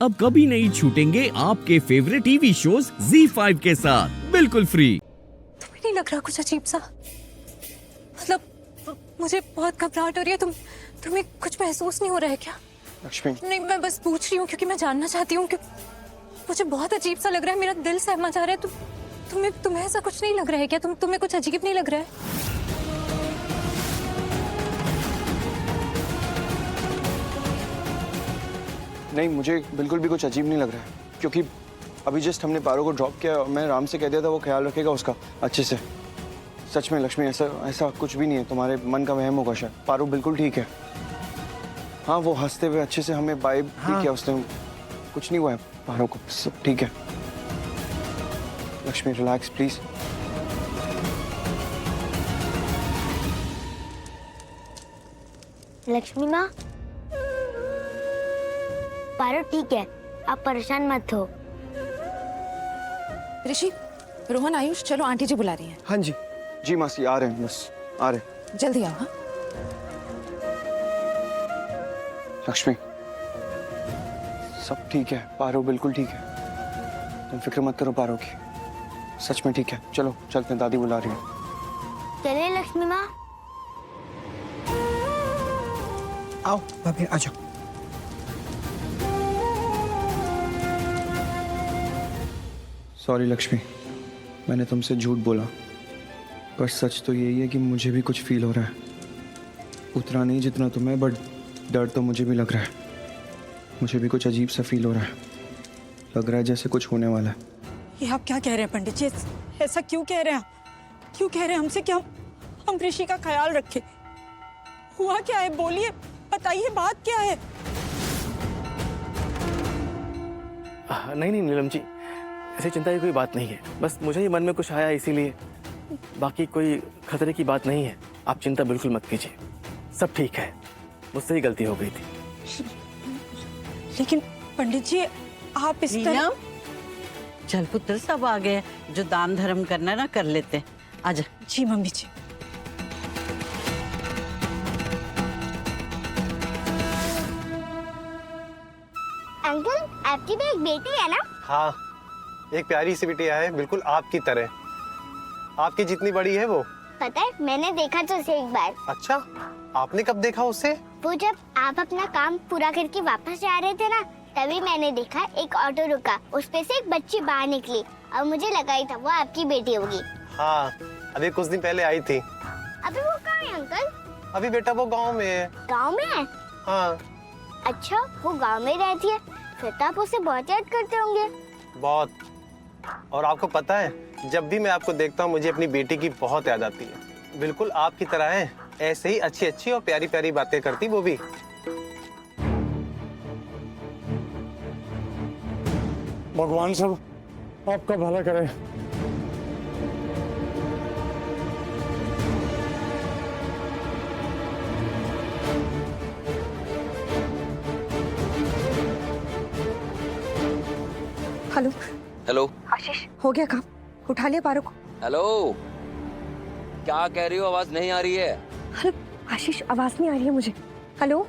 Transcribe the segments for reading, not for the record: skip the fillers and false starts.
अब कभी नहीं छूटेंगे आपके फेवरेट टीवी शोज ZEE5 के साथ बिल्कुल फ्री। तुम्हें नहीं लग रहा कुछ अजीब सा? मतलब मुझे बहुत घबराहट हो रही है। तुम्हें कुछ महसूस नहीं हो रहा है क्या? लक्ष्मी, नहीं, मैं बस पूछ रही हूँ क्योंकि मैं जानना चाहती हूँ। मुझे बहुत अजीब सा लग रहा है, मेरा दिल सहमा जा रहा है। तुम्हें ऐसा कुछ नहीं लग रहा है क्या? तुम्हें कुछ अजीब नहीं लग रहा है? नहीं, मुझे बिल्कुल भी कुछ अजीब नहीं लग रहा है, क्योंकि अभी जस्ट हमने पारो को ड्रॉप किया और मैं राम से कह दिया था वो ख्याल रखेगा उसका अच्छे से। सच में लक्ष्मी, ऐसा कुछ भी नहीं है, तुम्हारे मन का वहम होगा शायद। पारो बिल्कुल ठीक है। हाँ, वो हंसते हुए अच्छे से हमें बाय भी किया उसने। कुछ नहीं हुआ है पारो को, सब ठीक है। Lakshmi relax please. लक्ष्मी माँ, पारो ठीक है, आप परेशान मत हो। ऋषि, रोहन, आयुष, चलो आंटी जी बुला रही हैं। हाँ जी, जी मासी आ रहे हैं, बस आ रहे हैं। जल्दी आओ। हाँ, लक्ष्मी सब ठीक है, पारो बिल्कुल ठीक है, तुम फिक्र मत करो पारो की, सच में ठीक है। चलो चलते हैं, दादी बुला रही है। चलिए लक्ष्मी माँ। आओ भाभी, आ जाओ। सॉरी लक्ष्मी, मैंने तुमसे झूठ बोला, पर सच तो यही है कि मुझे भी कुछ फील हो रहा है। उतना नहीं जितना तुम्हें, बट डर तो मुझे भी लग रहा है। मुझे भी कुछ अजीब सा फील हो रहा है, लग रहा है जैसे कुछ होने वाला है। ये आप क्या कह रहे हैं पंडित जी? ऐसा क्यों कह रहे हैं आप? क्यों कह रहे हैं हमसे कि हम ऋषि का ख्याल रखें? हुआ क्या है? बोलिए, बताइए, बात क्या है? नहीं नहीं नीलम जी, ऐसी चिंता की कोई बात नहीं है। बस मुझे ही मन में कुछ आया इसीलिए, बाकी कोई खतरे की बात नहीं है। आप चिंता बिल्कुल मत कीजिए, सब ठीक है। मुझसे ही गलती हो गई थी। लेकिन पंडित जी, आप इस तरह... चल पुत्र, सब आ गए। जो दान धर्म करना ना कर लेते। आजा। जी मम्मी जी। अंकल, आपकी भी एक बेटी है ना? हाँ, एक प्यारी सी बिटिया है, बिल्कुल आपकी तरह। आपकी जितनी बड़ी है वो। पता है, मैंने देखा तो उसे एक बार। अच्छा, आपने कब देखा उसे? वो जब आप अपना काम पूरा करके वापस जा रहे थे ना, तभी मैंने देखा एक ऑटो रुका, उसपे से एक बच्ची बाहर निकली और मुझे लगा ही था वो आपकी बेटी होगी। हाँ, अभी कुछ दिन पहले आई थी। अभी वो कहाँ है अंकल? अभी बेटा वो गांव में है। गांव में है? हाँ। अच्छा, वो गांव में रहती है, फिर तो आप उसे बहुत याद करते होंगे। बहुत। और आपको पता है, जब भी मैं आपको देखता हूँ मुझे अपनी बेटी की बहुत याद आती है। बिल्कुल आपकी तरह है, ऐसे ही अच्छी अच्छी और प्यारी प्यारी बातें करती वो भी। भगवान सब आपका भला करे। हेलो हेलो आशीष, हो गया काम? उठा लिया पारो को? हेलो, क्या कह रही हो? आवाज नहीं आ रही है। हेलो आशीष, आवाज नहीं आ रही है मुझे। हेलो,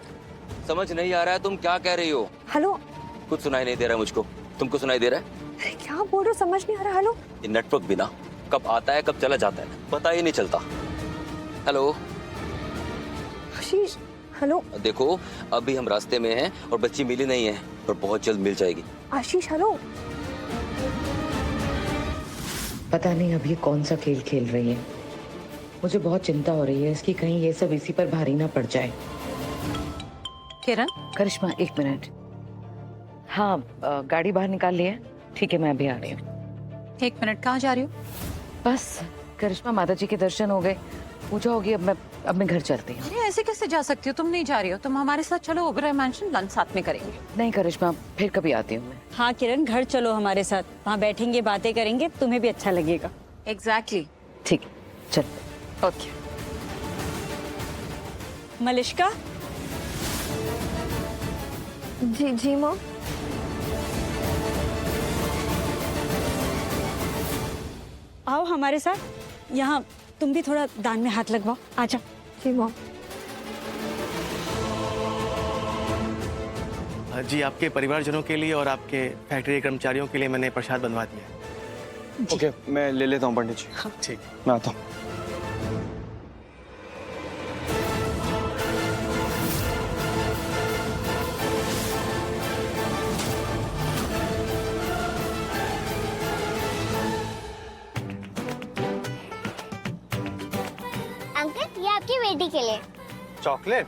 समझ नहीं आ रहा है तुम क्या कह रही हो? हेलो। कुछ सुनाई नहीं दे रहा है मुझको। तुमको सुनाई दे रहा है? अरे क्या बोल रहे हो, समझ नहीं आ रहा। हेलो। ये नेटवर्क भी ना कब आता है कब चला जाता है, पता ही नहीं चलता। हेलो आशीष, हेलो। देखो, अभी हम रास्ते में हैं और बच्ची मिली नहीं है, पर बहुत जल्द मिल जाएगी। आशीष हेलो। पता नहीं अब ये कौन सा खेल खेल रही है। मुझे बहुत चिंता हो रही है इसकी, कहीं ये सब इसी पर भारी ना पड़ जाए। किरण, करिश्मा, एक मिनट। हाँ, गाड़ी बाहर निकाल ली है। ठीक है, मैं अभी आ रही हूँ। एक मिनट, कहाँ जा रही हो? बस करिश्मा, माता जी के दर्शन हो गए, पूजा होगी, अब मैं घर चलती हूँ। अरे ऐसे कैसे जा सकती हो? तुम नहीं जा रही हो, तुम हमारे साथ चलो। ओबेरॉय मैंशन, लंच साथ में करेंगे। नहीं करिश्मा, फिर कभी आती हूँ मैं। हाँ किरण, घर चलो हमारे साथ, वहाँ बैठेंगे, बातें करेंगे, तुम्हें भी अच्छा लगेगा। एग्जैक्टली। ठीक, चल। ओके। मलिष्का। जी जी मॉम। आओ हमारे साथ, यहाँ तुम भी थोड़ा दान में हाथ लगवाओ। आजा। जी मॉम। जी, आपके परिवारजनों के लिए और आपके फैक्ट्री के कर्मचारियों के लिए मैंने प्रसाद बनवा दिया है। ओके, मैं ले लेता हूँ पंडित जी। हाँ, ठीक। मैं आता हूँ। अंकल, ये आपकी बेटी के लिए। चॉकलेट?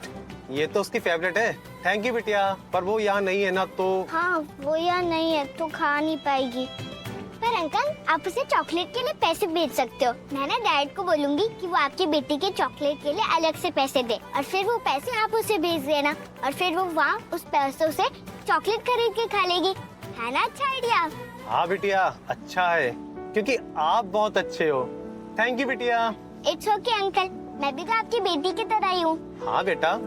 ये तो उसकी फेवरेट है। थैंक यू बिटिया। पर वो यहाँ नहीं है ना, तो हाँ, वो यहाँ नहीं है तो खा नहीं पाएगी। पर अंकल, आप उसे चॉकलेट के लिए पैसे भेज सकते हो। मैं ना डैड को बोलूंगी कि वो आपकी बेटी के चॉकलेट के लिए अलग से पैसे दे, और फिर वो पैसे आप उसे भेज देना, और फिर वो वहाँ उस पैसों से चॉकलेट खरीद के खा लेगी। है ना अच्छा आइडिया? हाँ बिटिया, अच्छा है, क्योंकि आप बहुत अच्छे हो। थैंक यू बिटिया। इट्स ओके अंकल, मैं भी तो आपकी बेटी की तरह ही हूँ। हाँ बेटा।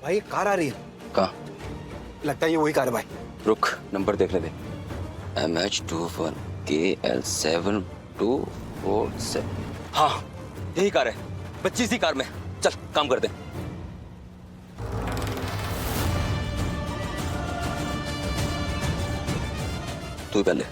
भाई कार आ रही है। कहाँ? लगता है ये वही कार है भाई। रुक, नंबर देखने दे। MH21 KL7247। हाँ, यही कार है। बच्ची सी कार में। चल काम करते हैं। तू ही पहले।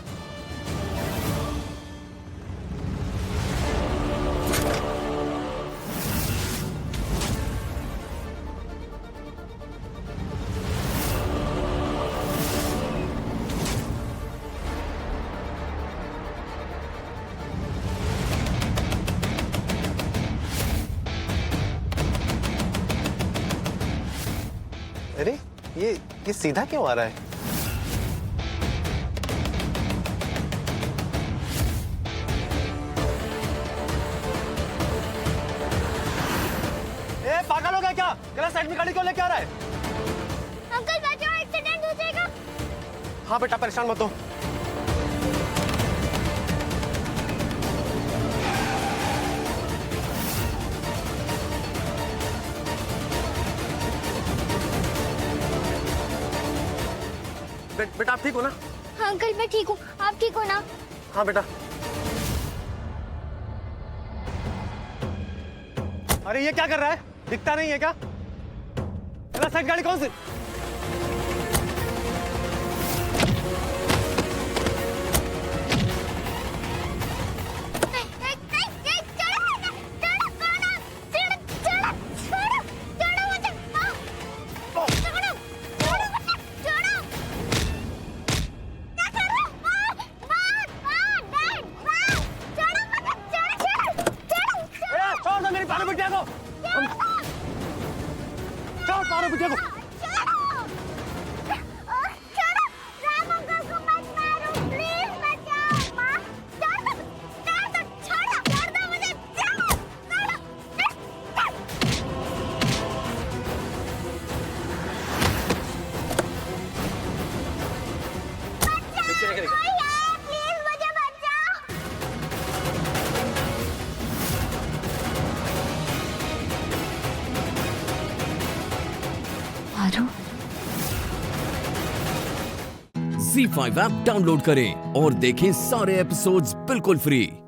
अरे ये सीधा क्यों आ रहा है? ए, पागल हो गया क्या? गलत साइड में गाड़ी क्यों लेके आ रहा है? अंकल बचाओ, एक्सीडेंट हो जाएगा। हाँ बेटा, परेशान मत हो। बेटा आप ठीक हो ना? हाँ अंकल, मैं ठीक हूँ, आप ठीक हो ना? हाँ बेटा। अरे ये क्या कर रहा है? दिखता नहीं है क्या? गलत साइड गाड़ी कौन सी? Z5 ऐप डाउनलोड करें और देखें सारे एपिसोड्स बिल्कुल फ्री।